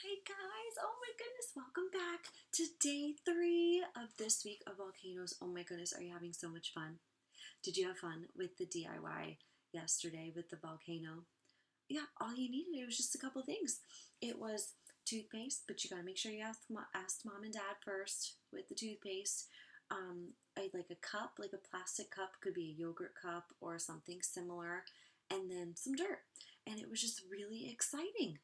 Hey guys, oh my goodness, welcome back to day 3 of this week of Volcanoes. Oh my goodness, are you having so much fun? Did you have fun with the DIY yesterday with the volcano? Yeah, all you needed, it was just a couple things. It was toothpaste, but you gotta make sure you asked mom and dad first with the toothpaste. Like a cup, like a plastic cup, could be a yogurt cup or something similar, and then some dirt. And it was just really exciting.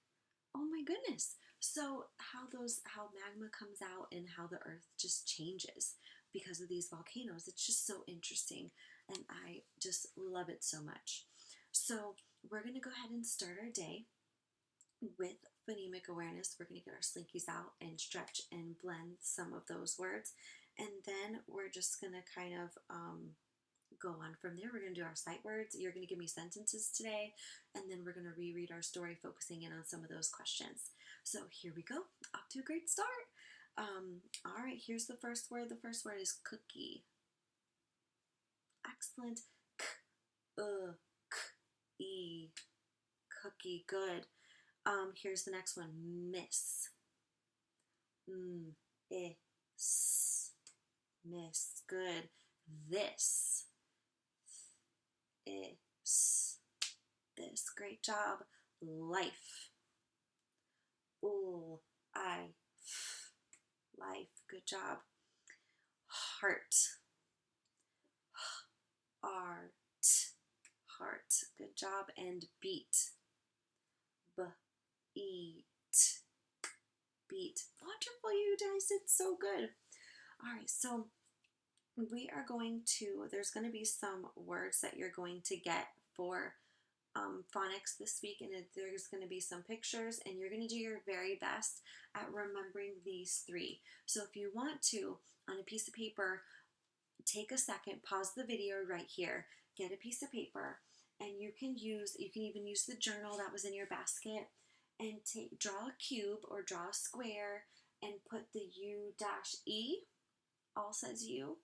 Oh my goodness. So how magma comes out and how the earth just changes because of these volcanoes. It's just so interesting and I just love it so much. So we're going to go ahead and start our day with phonemic awareness. We're going to get our slinkies out and stretch and blend some of those words. And then we're just going to kind of go on from there. We're going to do our sight words. You're going to give me sentences today, and then we're going to reread our story, focusing in on some of those questions. So here we go. Off to a great start. All right, here's the first word. The first word is cookie. Excellent. K-e. Cookie. Good. Here's the next one. Miss. Is. Miss. Good. This. Is. This. Great job. Life. I. Life. Good job. Heart. Art. Heart. Good job. And beat. Eat. Beat. Wonderful. You guys did so good. All right. So there's going to be some words that you're going to get for phonics this week, and there's going to be some pictures, and you're going to do your very best at remembering these 3. So if you want to, on a piece of paper, take a second, pause the video right here, get a piece of paper, and you can even use the journal that was in your basket, and draw a cube or draw a square, and put the U-E, all says U.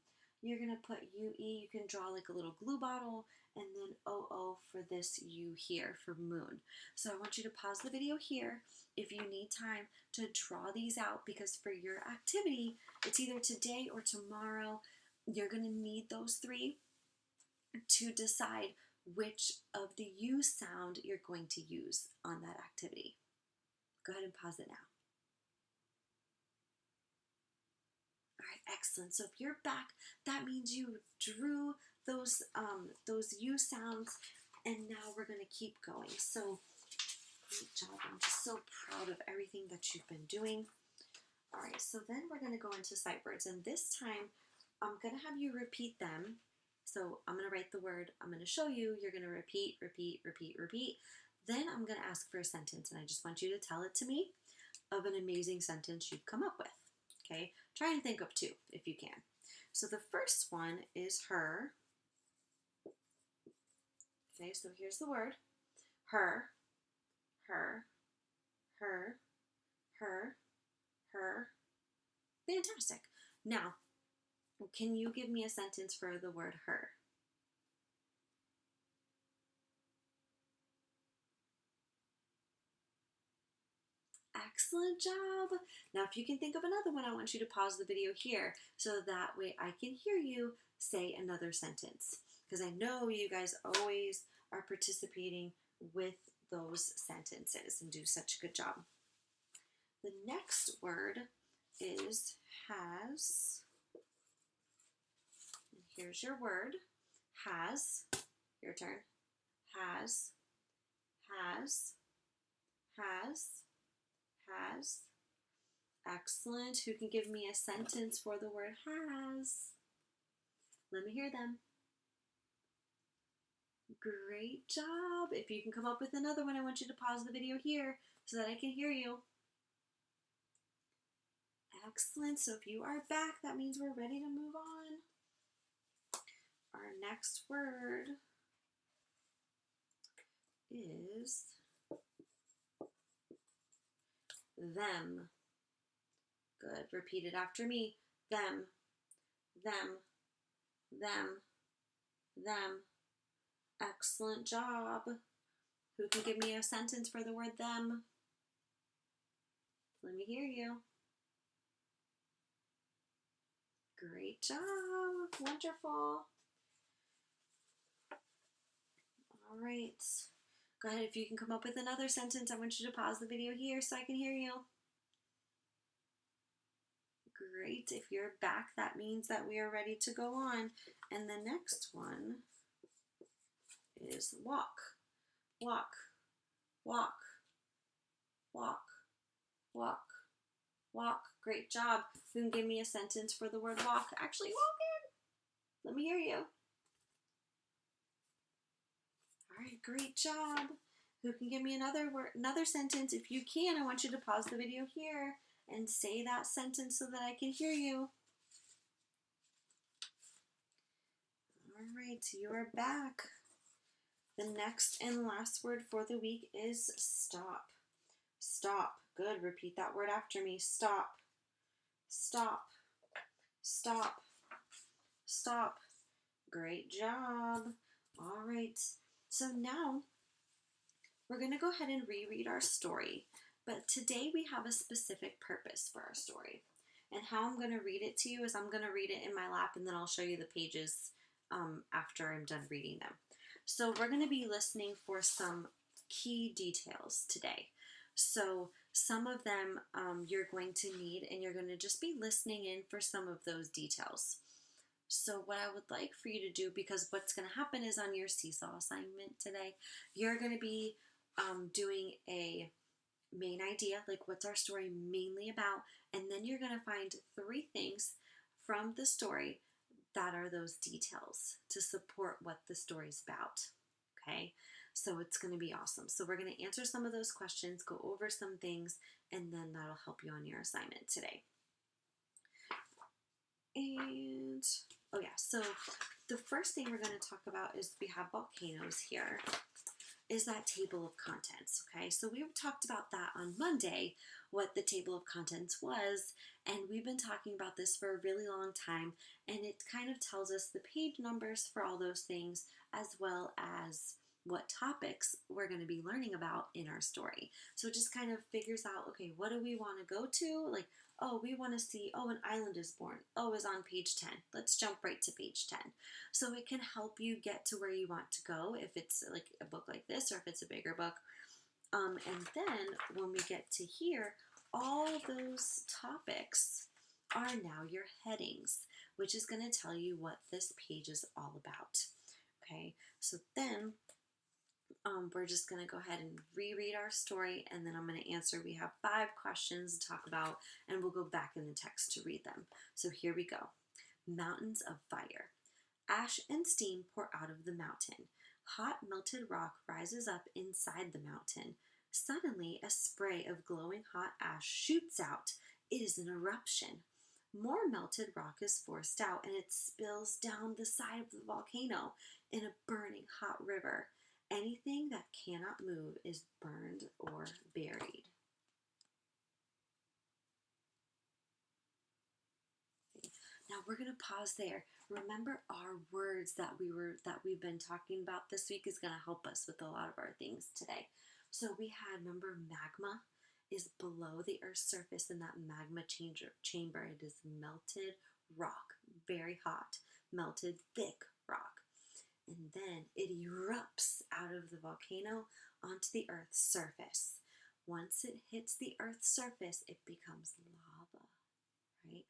You're going to put UE, you can draw like a little glue bottle, and then OO for this U here for moon. So I want you to pause the video here if you need time to draw these out, because for your activity, it's either today or tomorrow. You're going to need those 3 to decide which of the U sound you're going to use on that activity. Go ahead and pause it now. All right, excellent. So if you're back, that means you drew those U sounds, and now we're going to keep going. So great job. I'm just so proud of everything that you've been doing. All right, so then we're going to go into sight words, and this time I'm going to have you repeat them. So I'm going to write the word, I'm going to show you, you're going to repeat, repeat, repeat, repeat. Then I'm going to ask for a sentence, and I just want you to tell it to me of an amazing sentence you've come up with. Okay, try and think of 2 if you can. So the first one is her. Okay, so here's the word. Her, her, her, her, her. Fantastic. Now, can you give me a sentence for the word her? Excellent job. Now, if you can think of another one, I want you to pause the video here so that way I can hear you say another sentence, because I know you guys always are participating with those sentences and do such a good job. The next word is has. And here's your word. Has. Your turn. Has. Has. Has. Has. Excellent. Who can give me a sentence for the word has? Let me hear them. Great job. If you can come up with another one, I want you to pause the video here so that I can hear you. Excellent. So if you are back, that means we're ready to move on. Our next word is them. Good. Repeat it after me. Them, them, them, them. Excellent job. Who can give me a sentence for the word them? Let me hear you. Great job. Wonderful. All right. Go ahead. If you can come up with another sentence, I want you to pause the video here so I can hear you. Great. If you're back, that means that we are ready to go on. And the next one is walk. Walk. Walk. Walk. Walk. Walk. Great job. You can give me a sentence for the word walk. Actually, walk in. Let me hear you. All right, great job. Who can give me another word, another sentence? If you can, I want you to pause the video here and say that sentence so that I can hear you. All right, you are back. The next and last word for the week is stop. Stop. Good. Repeat that word after me. Stop. Stop. Stop. Stop. Great job. All right. So now we're going to go ahead and reread our story. But today we have a specific purpose for our story. And how I'm going to read it to you is I'm going to read it in my lap and then I'll show you the pages after I'm done reading them. So we're going to be listening for some key details today. So some of them you're going to need, and you're going to just be listening in for some of those details. So what I would like for you to do, because what's going to happen is on your seesaw assignment today, you're going to be doing a main idea, like what's our story mainly about, and then you're going to find 3 things from the story that are those details to support what the story's about. Okay, so it's going to be awesome. So we're going to answer some of those questions, go over some things, and then that'll help you on your assignment today. And oh yeah, so the first thing we're going to talk about is we have volcanoes here, is that table of contents. Okay, so we talked about that on Monday, what the table of contents was, and we've been talking about this for a really long time, and it kind of tells us the page numbers for all those things, as well as what topics we're going to be learning about in our story. So it just kind of figures out, okay, what do we want to go to? Like, oh, we want to see, oh, an island is born. Oh, is on page 10. Let's jump right to page 10. So it can help you get to where you want to go if it's like a book like this or if it's a bigger book. And then when we get to here, all those topics are now your headings, which is going to tell you what this page is all about. Okay, so then we're just going to go ahead and reread our story, and then I'm going to answer. We have 5 questions to talk about, and we'll go back in the text to read them. So here we go. Mountains of fire. Ash and steam pour out of the mountain. Hot melted rock rises up inside the mountain. Suddenly, a spray of glowing hot ash shoots out. It is an eruption. More melted rock is forced out, and it spills down the side of the volcano in a burning hot river. Anything that cannot move is burned or buried. Now we're going to pause there. Remember, our words that we've been talking about this week is going to help us with a lot of our things today. So we had, remember, magma is below the Earth's surface in that magma chamber. It is melted rock, very hot, melted thick rock. And then it erupts out of the volcano onto the Earth's surface. Once it hits the Earth's surface, it becomes lava, right?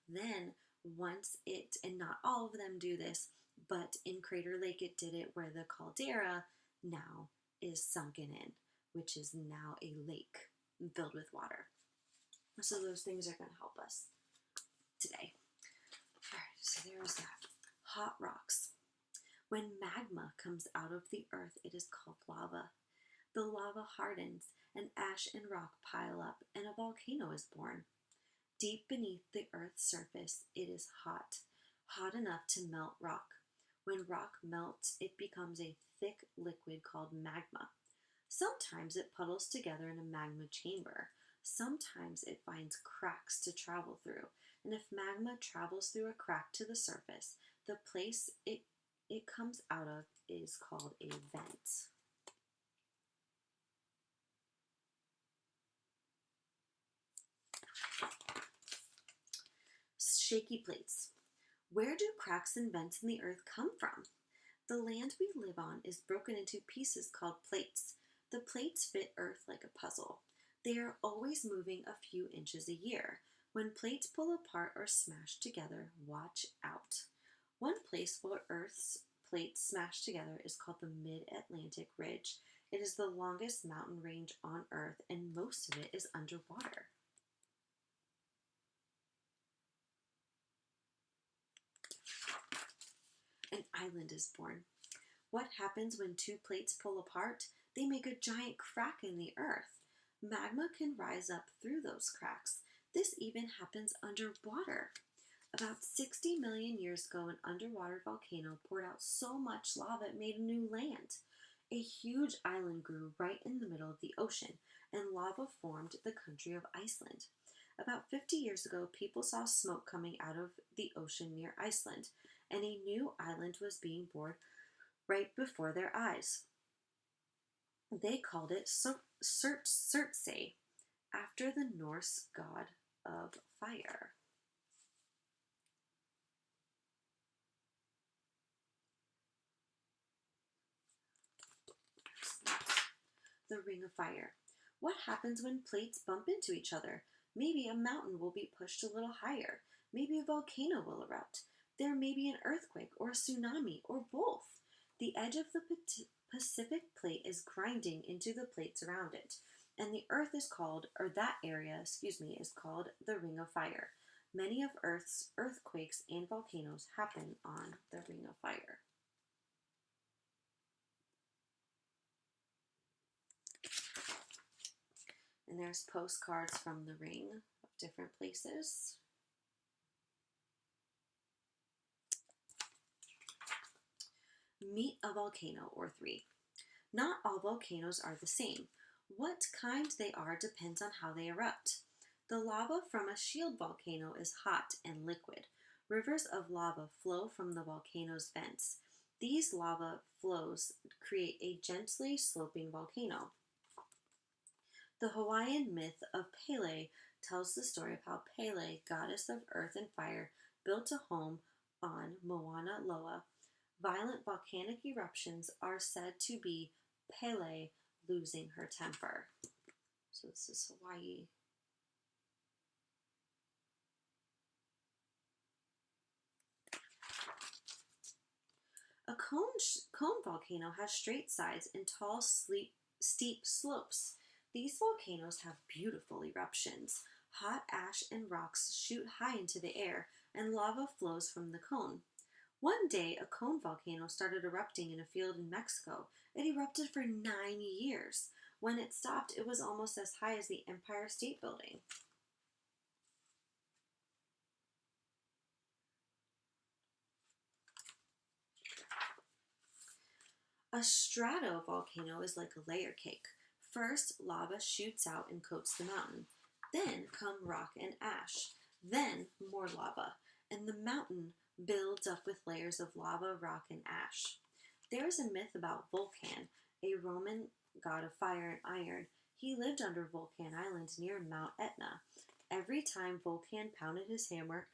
Then once it, and not all of them do this, but in Crater Lake it did it where the caldera now is sunken in, which is now a lake filled with water. So those things are going to help us today. All right, so there's that. Hot rocks. When magma comes out of the earth, it is called lava. The lava hardens, and ash and rock pile up, and a volcano is born. Deep beneath the earth's surface, it is hot, hot enough to melt rock. When rock melts, it becomes a thick liquid called magma. Sometimes it puddles together in a magma chamber. Sometimes it finds cracks to travel through, and if magma travels through a crack to the surface, the place it comes out of is called a vent. shaky plates. Where do cracks and vents in the earth come from? The land we live on is broken into pieces called plates. The plates fit Earth like a puzzle. They are always moving a few inches a year. When plates pull apart or smash together, watch out. One place where Earth's plates smash together is called the Mid-Atlantic Ridge. It is the longest mountain range on Earth, and most of it is underwater. An island is born. What happens when two plates pull apart? They make a giant crack in the earth. Magma can rise up through those cracks. This even happens underwater. About 60 million years ago, an underwater volcano poured out so much lava it made a new land. A huge island grew right in the middle of the ocean, and lava formed the country of Iceland. About 50 years ago, people saw smoke coming out of the ocean near Iceland, and a new island was being born right before their eyes. They called it Surtsey, after the Norse god of fire. The Ring of Fire. What happens when plates bump into each other? Maybe a mountain will be pushed a little higher. Maybe a volcano will erupt. There may be an earthquake or a tsunami or both. The edge of the Pacific plate is grinding into the plates around it, and the earth is called, or that area, is called the Ring of Fire. Many of Earth's earthquakes and volcanoes happen on the Ring of Fire. And there's postcards from the ring of different places. Meet a volcano, or 3. Not all volcanoes are the same. What kind they are depends on how they erupt. The lava from a shield volcano is hot and liquid. Rivers of lava flow from the volcano's vents. These lava flows create a gently sloping volcano. The Hawaiian myth of Pele tells the story of how Pele, goddess of earth and fire, built a home on Mauna Loa. Violent volcanic eruptions are said to be Pele losing her temper. So this is Hawaii. A cone volcano has straight sides and tall, steep slopes. These volcanoes have beautiful eruptions. Hot ash and rocks shoot high into the air, and lava flows from the cone. One day, a cone volcano started erupting in a field in Mexico. It erupted for 9 years. When it stopped, it was almost as high as the Empire State Building. A stratovolcano is like a layer cake. First, lava shoots out and coats the mountain. Then come rock and ash. Then more lava. And the mountain builds up with layers of lava, rock, and ash. There is a myth about Vulcan, a Roman god of fire and iron. He lived under Vulcan Island near Mount Etna. Every time Vulcan pounded his hammer,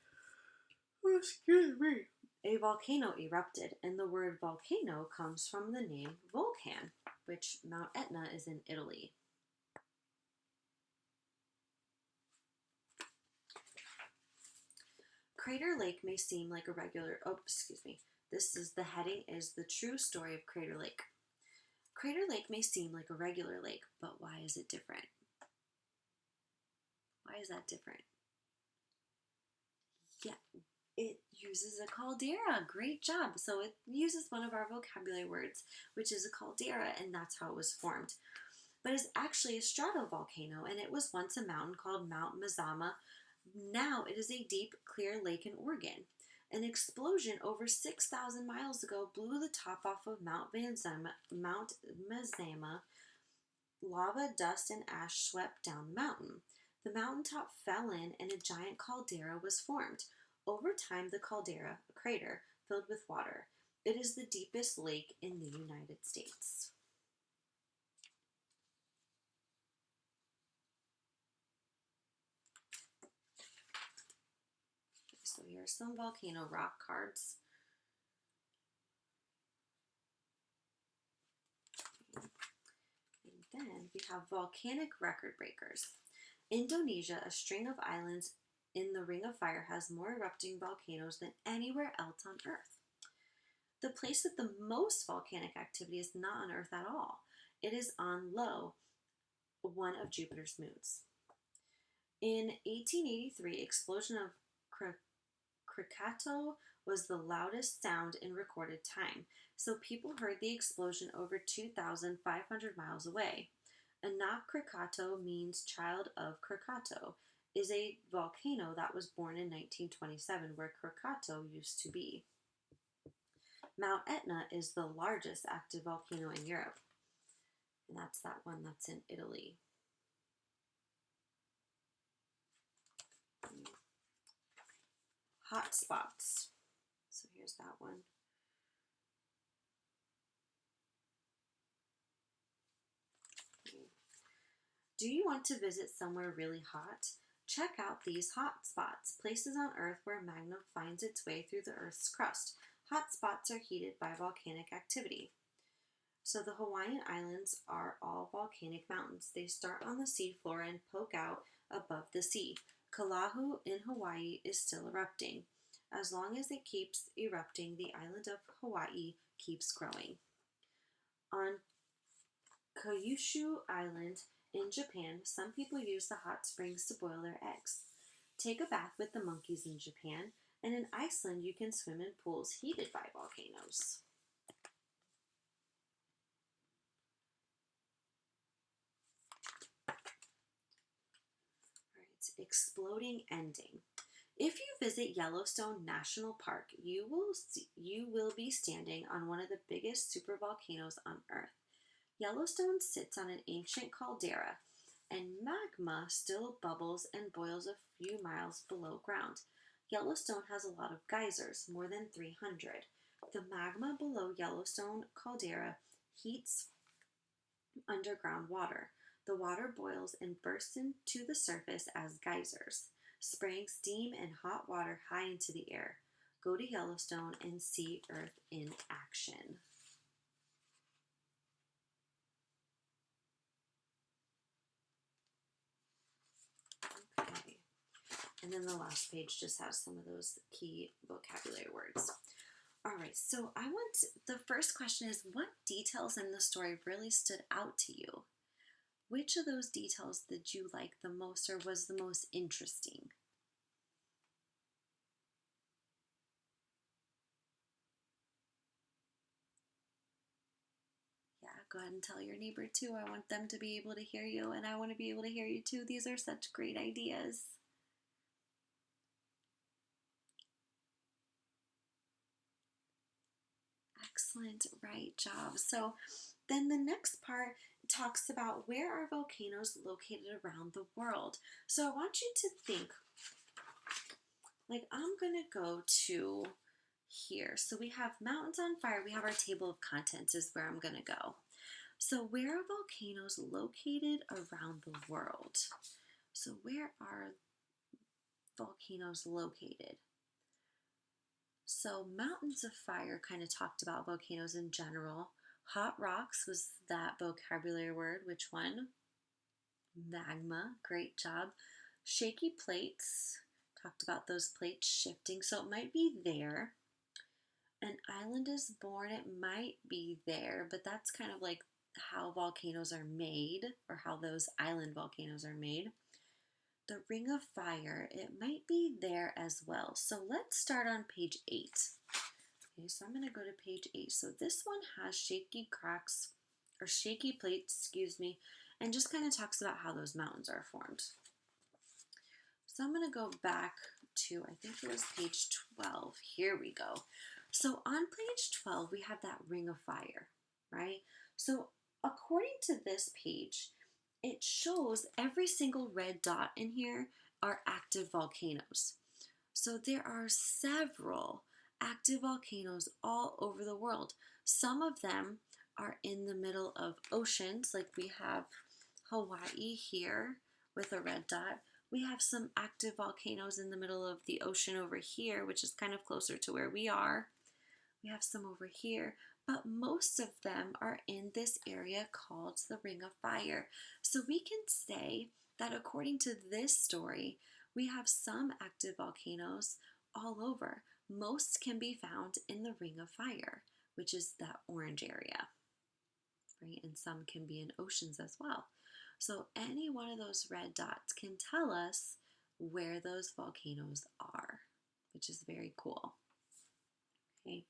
a volcano erupted, and the word volcano comes from the name Vulcan, which Mount Etna is in Italy. Crater Lake may seem like a regular, the heading is the true story of Crater Lake. Crater Lake may seem like a regular lake, but why is it different? Why is that different? Yeah, it uses a caldera. Great job. So it uses one of our vocabulary words, which is a caldera, and that's how it was formed. But it's actually a stratovolcano, and it was once a mountain called Mount Mazama. Now it is a deep, clear lake in Oregon. An explosion over 6,000 miles ago blew the top off of Mount Mazama. Lava, dust, and ash swept down the mountain. The mountaintop fell in, and a giant caldera was formed. Over time, the caldera, a crater, filled with water. It is the deepest lake in the United States. So here's some volcano rock cards. And then we have volcanic record breakers. Indonesia, a string of islands in the Ring of Fire, has more erupting volcanoes than anywhere else on Earth. The place with the most volcanic activity is not on Earth at all. It is on Io, one of Jupiter's moons. In 1883, explosion of Krakatoa was the loudest sound in recorded time, so people heard the explosion over 2,500 miles away. Anak Krakatoa means child of Krakatoa, is a volcano that was born in 1927 where Krakatoa used to be. Mount Etna is the largest active volcano in Europe, and that's that one that's in Italy. Hot spots. So here's that one. Do you want to visit somewhere really hot? Check out these hot spots, places on Earth where magma finds its way through the Earth's crust. Hot spots are heated by volcanic activity. So the Hawaiian Islands are all volcanic mountains. They start on the seafloor and poke out above the sea. Kalahu in Hawaii is still erupting. As long as it keeps erupting, the island of Hawaii keeps growing. On Kyushu Island in Japan, some people use the hot springs to boil their eggs. Take a bath with the monkeys in Japan, and in Iceland you can swim in pools heated by volcanoes. Alright, exploding ending. If you visit Yellowstone National Park, you will be standing on one of the biggest supervolcanoes on Earth. Yellowstone sits on an ancient caldera, and magma still bubbles and boils a few miles below ground. Yellowstone has a lot of geysers, more than 300. The magma below Yellowstone caldera heats underground water. The water boils and bursts into the surface as geysers, spraying steam and hot water high into the air. Go to Yellowstone and see Earth in action. Okay. And then the last page just has some of those key vocabulary words. All right, so the first question is, what details in the story really stood out to you? Which of those details did you like the most or was the most interesting? Yeah, go ahead and tell your neighbor too. I want them to be able to hear you, and I want to be able to hear you too. These are such great ideas. Excellent, right job. So then the next part talks about where are volcanoes located around the world. So I want you to think, like I'm going to go to here. So we have mountains on fire. We have our table of contents is where I'm going to go. So where are volcanoes located around the world? So where are volcanoes located? So mountains of fire kind of talked about volcanoes in general. Hot rocks was that vocabulary word. Which one? Magma. Great job. Shaky plates. Talked about those plates shifting. So it might be there. An island is born. It might be there. But that's kind of like how volcanoes are made. Or how those island volcanoes are made. The Ring of Fire, it might be there as well. So let's start on page 8. Okay, so I'm going to go to page 8. So this one has shaky cracks, or shaky plates, excuse me, and just kind of talks about how those mountains are formed. So I'm going to go back to, I think it was page 12. Here we go. So on page 12, we have that Ring of Fire, right? So according to this page, it shows every single red dot in here are active volcanoes. So there are several active volcanoes all over the world. Some of them are in the middle of oceans, like we have Hawaii here with a red dot. We have some active volcanoes in the middle of the ocean over here, which is kind of closer to where we are. We have some over here, but most of them are in this area called the Ring of Fire. So we can say that according to this story, we have some active volcanoes all over. Most can be found in the Ring of Fire, which is that orange area, right? And some can be in oceans as well. So any one of those red dots can tell us where those volcanoes are, which is very cool. Okay.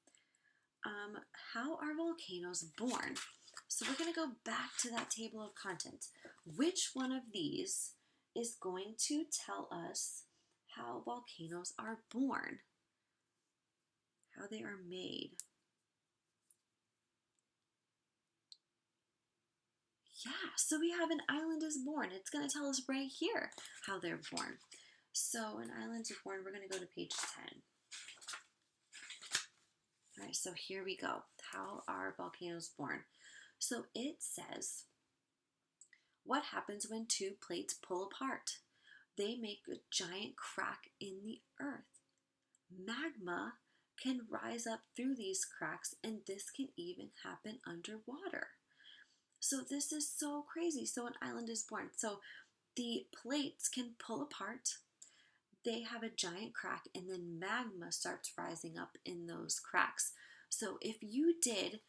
How are volcanoes born? So we're going to go back to that table of contents. Which one of these is going to tell us how volcanoes are born? How they are made? Yeah, so we have an island is born. It's going to tell us right here how they're born. So an island is born, we're going to go to page 10. All right, so here we go. How are volcanoes born? So it says, what happens when two plates pull apart? They make a giant crack in the earth. Magma can rise up through these cracks, and this can even happen underwater. So this is so crazy. So an island is born. So the plates can pull apart. They have a giant crack, and then magma starts rising up in those cracks. So if you did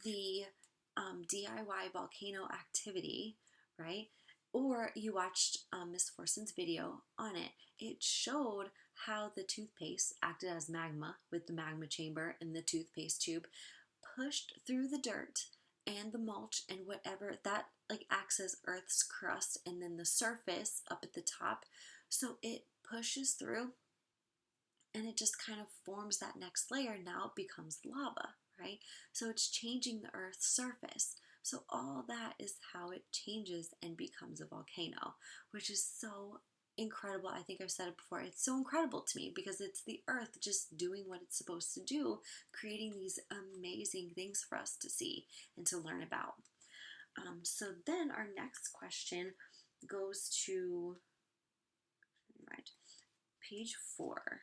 the DIY volcano activity, right, or you watched Miss Forson's video on it, it showed how the toothpaste acted as magma with the magma chamber and the toothpaste tube, pushed through the dirt and the mulch and whatever that acts as Earth's crust, and then the surface up at the top. So it pushes through and it just kind of forms that next layer. Now it becomes lava, right? So it's changing the Earth's surface. So all that is how it changes and becomes a volcano, which is so incredible. I think I've said it before. It's so incredible to me because it's the Earth just doing what it's supposed to do, creating these amazing things for us to see and to learn about. So then our next question goes to page 4.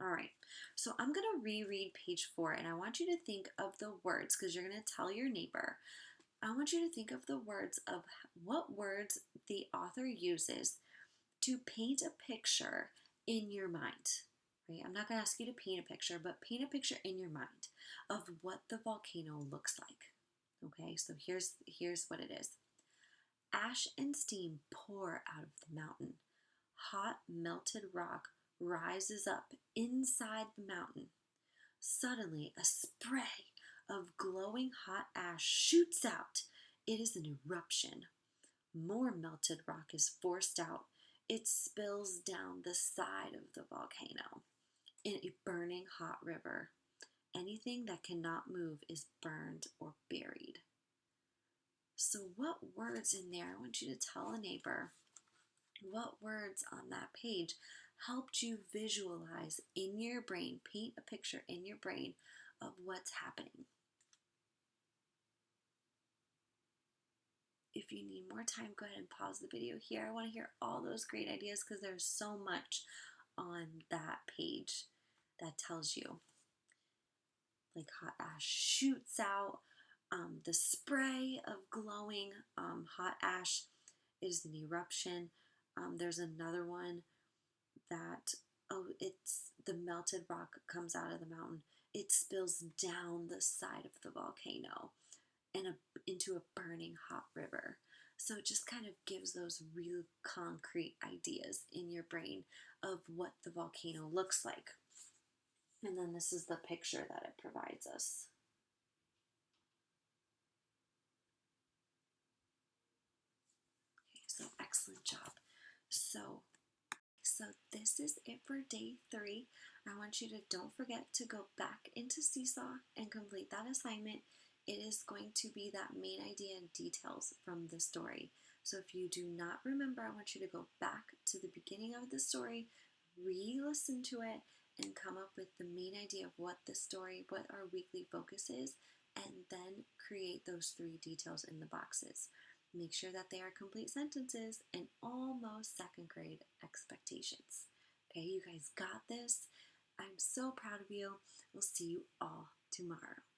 All right, so I'm going to reread page 4, and I want you to think of the words because you're going to tell your neighbor. I want you to think of the words of what words the author uses to paint a picture in your mind. Right? I'm not going to ask you to paint a picture, but paint a picture in your mind of what the volcano looks like. Okay, so here's what it is. Ash and steam pour out of the mountain. Hot melted rock rises up inside the mountain. Suddenly, a spray of glowing hot ash shoots out. It is an eruption. More melted rock is forced out. It spills down the side of the volcano in a burning hot river. Anything that cannot move is burned or buried. So what words in there, I want you to tell a neighbor, what words on that page helped you visualize in your brain, paint a picture in your brain of what's happening. If you need more time, go ahead and pause the video here. I want to hear all those great ideas because there's so much on that page that tells you. Like hot ash shoots out. The spray of glowing hot ash is an eruption. There's another one that, it's the melted rock comes out of the mountain. It spills down the side of the volcano and into a burning hot river. So it just kind of gives those real concrete ideas in your brain of what the volcano looks like. And then this is the picture that it provides us. Okay, so excellent job. So this is it for day 3. I want you to don't forget to go back into Seesaw and complete that assignment. It is going to be that main idea and details from the story. So if you do not remember, I want you to go back to the beginning of the story, re-listen to it, and come up with the main idea of what the story, what our weekly focus is, and then create those 3 details in the boxes. Make sure that they are complete sentences and almost second grade expectations. Okay, you guys got this. I'm so proud of you. We'll see you all tomorrow.